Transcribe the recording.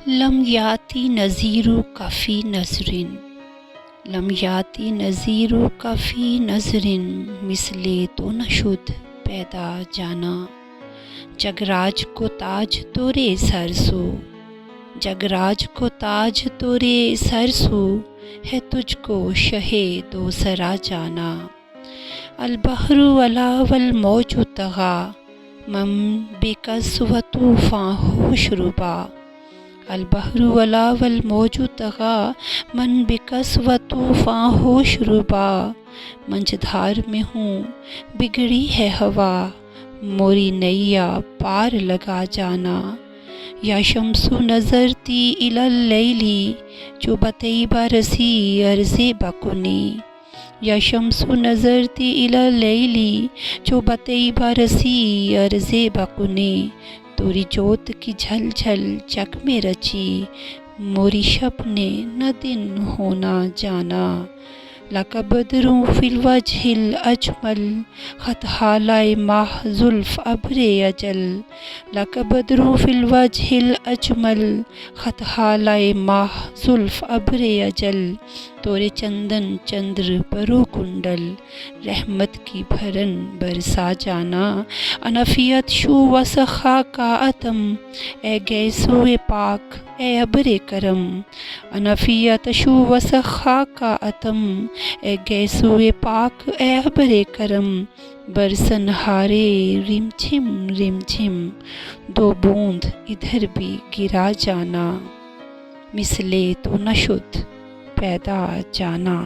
لم یاتی نذیرک فی نظر، لم یاتی نذیرک فی نظر، مثل تو نشد پیدا جانا۔ جگراج کو تاج تورے سر سو، جگراج کو تاج تورے سر سو، ہے تجھ کو شہ دو سرا جانا۔ البحر علا والموج طغی، من بکس و طوفان ہوش ربا۔ البحر علا والموج طغی، من بکس و طوفان ہوش ربا۔ منجھدار میں ہوں بگڑی ہے ہوا، موری نیا پار لگا جانا۔ یا شمس نظرتی الی اللیل، جو بطیبہ رسی عرض بکنی۔ یا شمس نظرتی الی اللیل، جو بطیبہ رسی عرض بکنی۔ توری جوت کی جھل جھل جگ میں رچی، موری شب نے نہ دن ہونا جانا۔ لک بدر فی الوجہ الاجمل، خط ہالۂ ماہ زلف ابر اجل۔ لک بدر فی الوجہ الاجمل، خط ہالۂ ماہ زلف ابر اجل۔ تورے چندن چندر برو کنڈل، رحمت کی بھرن برسا جانا۔ انا فی عطش و سخاک اتم، اے گیسو پاک اے ابر کرم۔ انا فی عطش و سخاک اتم، اے گیسو پاک اے ابر کرم۔ برسن ہارے رم جھم رم جھم، دو بوند ادھر بھی گرا جانا۔ مثل تو نشد پیدا جانا۔